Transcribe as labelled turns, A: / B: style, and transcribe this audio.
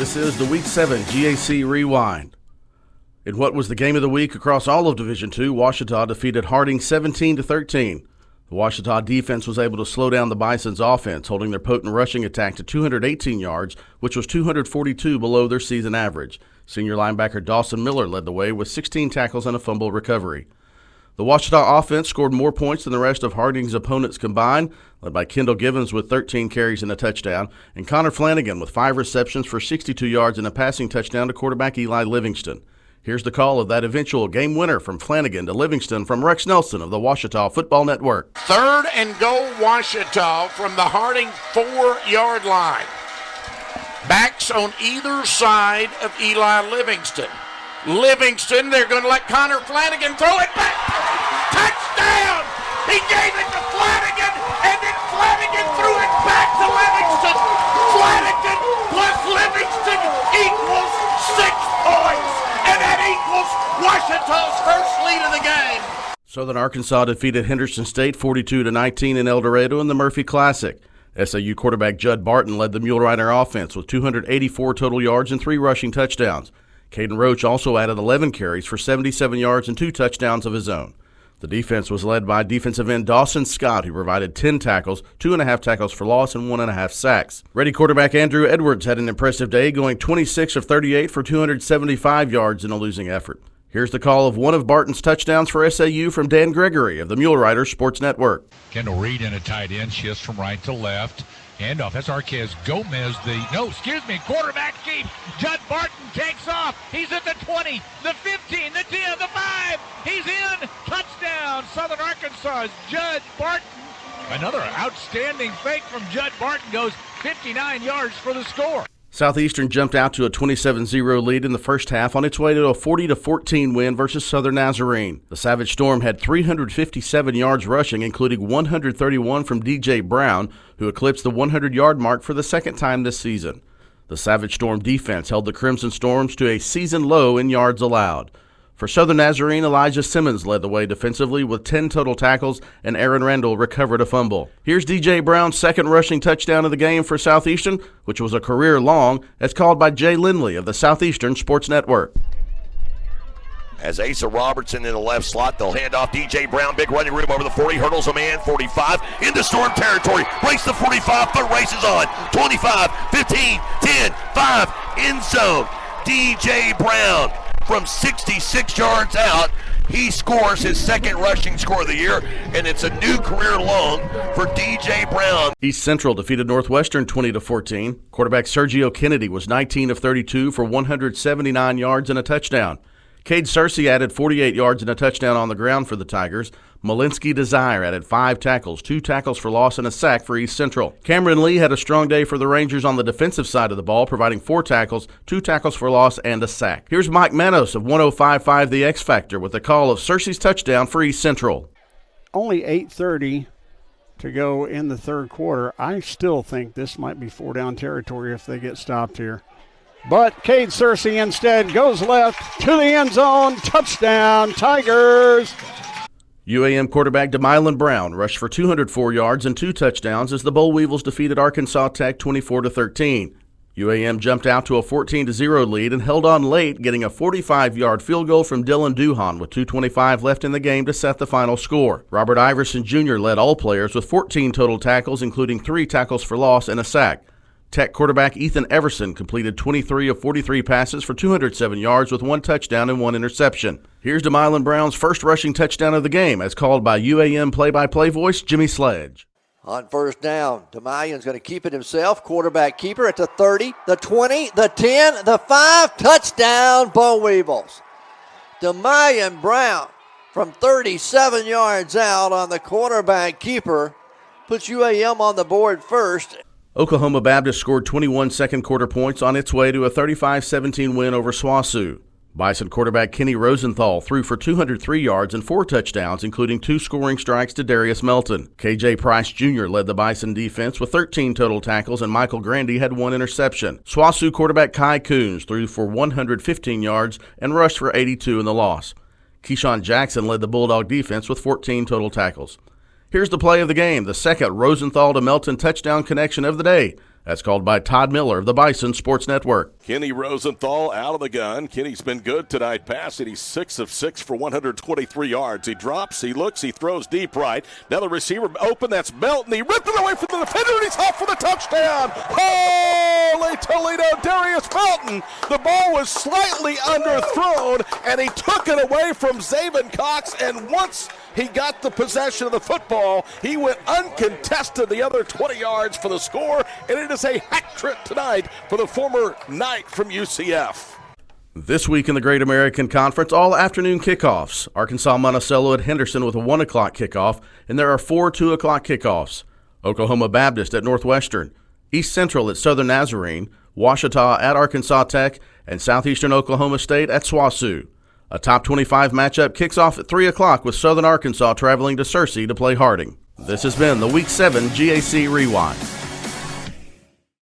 A: This is the Week 7 GAC Rewind. In what was the game of the week across all of Division II, Ouachita defeated Harding 17-13. The Ouachita defense was able to slow down the Bison's offense, holding their potent rushing attack to 218 yards, which was 242 below their season average. Senior linebacker Dawson Miller led the way with 16 tackles and a fumble recovery. The Ouachita offense scored more points than the rest of Harding's opponents combined, led by Kendall Givens with 13 carries and a touchdown, and Connor Flanagan with 5 receptions for 62 yards and a passing touchdown to quarterback Eli Livingston. Here's the call of that eventual game winner from Flanagan to Livingston from Rex Nelson of the Ouachita Football Network.
B: 3rd and goal, Ouachita from the Harding 4-yard line. Backs on either side of Eli Livingston. Livingston, they're going to let Connor Flanagan throw it back. Touchdown! He gave it to Flanagan, and then Flanagan threw it back to Livingston. Flanagan plus Livingston equals 6 points, and that equals Ouachita's first lead of the game.
A: Southern Arkansas defeated Henderson State 42-19 in El Dorado in the Murphy Classic. SAU quarterback Judd Barton led the Mule Rider offense with 284 total yards and 3 rushing touchdowns. Caden Roach also added 11 carries for 77 yards and 2 touchdowns of his own. The defense was led by defensive end Dawson Scott, who provided 10 tackles, 2.5 tackles for loss, and 1.5 sacks. Ready quarterback Andrew Edwards had an impressive day, going 26 of 38 for 275 yards in a losing effort. Here's the call of one of Barton's touchdowns for SAU from Dan Gregory of the Mule Riders Sports Network.
C: Kendall Reed in a tight end, shifts from right to left. Handoff, that's Arquez Gomez, quarterback keep. Judd Barton takes off. He's at the 20, the 15, the 10, the 5. He's in. Touchdown, Southern Arkansas's Judd Barton. Another outstanding fake from Judd Barton, goes 59 yards for the score.
A: Southeastern jumped out to a 27-0 lead in the first half on its way to a 40-14 win versus Southern Nazarene. The Savage Storm had 357 yards rushing, including 131 from DJ Brown, who eclipsed the 100-yard mark for the second time this season. The Savage Storm defense held the Crimson Storms to a season low in yards allowed. For Southern Nazarene, Elijah Simmons led the way defensively with 10 total tackles, and Aaron Randall recovered a fumble. Here's DJ Brown's second rushing touchdown of the game for Southeastern, which was a career long, as called by Jay Lindley of the Southeastern Sports Network.
D: As Asa Robertson in the left slot, they'll hand off DJ Brown, big running room over the 40, hurdles a man, 45, into Storm territory, breaks the 45, foot races on, 25, 15, 10, 5, end zone. DJ Brown from 66 yards out, he scores his second rushing score of the year, and it's a new career long for DJ Brown.
A: East Central defeated Northwestern 20-14. Quarterback Sergio Kennedy was 19 of 32 for 179 yards and a touchdown. Cade Searcy added 48 yards and a touchdown on the ground for the Tigers. Malinsky Desire added 5 tackles, 2 tackles for loss, and a sack for East Central. Cameron Lee had a strong day for the Rangers on the defensive side of the ball, providing 4 tackles, 2 tackles for loss, and a sack. Here's Mike Manos of 105.5 The X Factor with the call of Searcy's touchdown for East Central.
E: Only 8:30 to go in the third quarter. I still think this might be 4-down territory if they get stopped here. But Cade Searcy instead goes left to the end zone. Touchdown, Tigers!
A: UAM quarterback DeMylan Brown rushed for 204 yards and 2 touchdowns as the Boll Weevils defeated Arkansas Tech 24-13. UAM jumped out to a 14-0 lead and held on late, getting a 45-yard field goal from Dylan Duhan with 2:25 left in the game to set the final score. Robert Iverson Jr. led all players with 14 total tackles, including 3 tackles for loss and a sack. Tech quarterback Ethan Everson completed 23 of 43 passes for 207 yards with 1 touchdown and 1 interception. Here's DeMylan Brown's first rushing touchdown of the game, as called by UAM play-by-play voice Jimmy Sledge.
F: On first down, DeMylan's going to keep it himself. Quarterback keeper at the 30, the 20, the 10, the 5. Touchdown, Boll Weevils. DeMylan Brown from 37 yards out on the quarterback keeper puts UAM on the board first.
A: Oklahoma Baptist scored 21 second-quarter points on its way to a 35-17 win over SWOSU. Bison quarterback Kenny Rosenthal threw for 203 yards and 4 touchdowns, including 2 scoring strikes to Darius Melton. KJ Price Jr. led the Bison defense with 13 total tackles, and Michael Grandy had 1 interception. SWOSU quarterback Kai Coons threw for 115 yards and rushed for 82 in the loss. Keyshawn Jackson led the Bulldog defense with 14 total tackles. Here's the play of the game, the second Rosenthal to Melton touchdown connection of the day. That's called by Todd Miller of the Bison Sports Network.
G: Kenny Rosenthal out of the gun. Kenny's been good tonight passing. He's 6 of 6 for 123 yards. He drops, he looks, he throws deep right. Now the receiver open, that's Melton. He ripped it away from the defender, and he's off for the touchdown. Holy Toledo, Darius Melton. The ball was slightly underthrown, and he took it away from Zaven Cox, and once he got the possession of the football, he went uncontested the other 20 yards for the score, and it is a hat trick tonight for the former Knight from UCF.
A: This week in the Great American Conference, all afternoon kickoffs. Arkansas-Monticello at Henderson with a 1 o'clock kickoff, and there are 4 2 o'clock kickoffs. Oklahoma Baptist at Northwestern, East Central at Southern Nazarene, Ouachita at Arkansas Tech, and Southeastern Oklahoma State at SWOSU. A top 25 matchup kicks off at 3 o'clock with Southern Arkansas traveling to Searcy to play Harding. This has been the Week 7 GAC Rewind.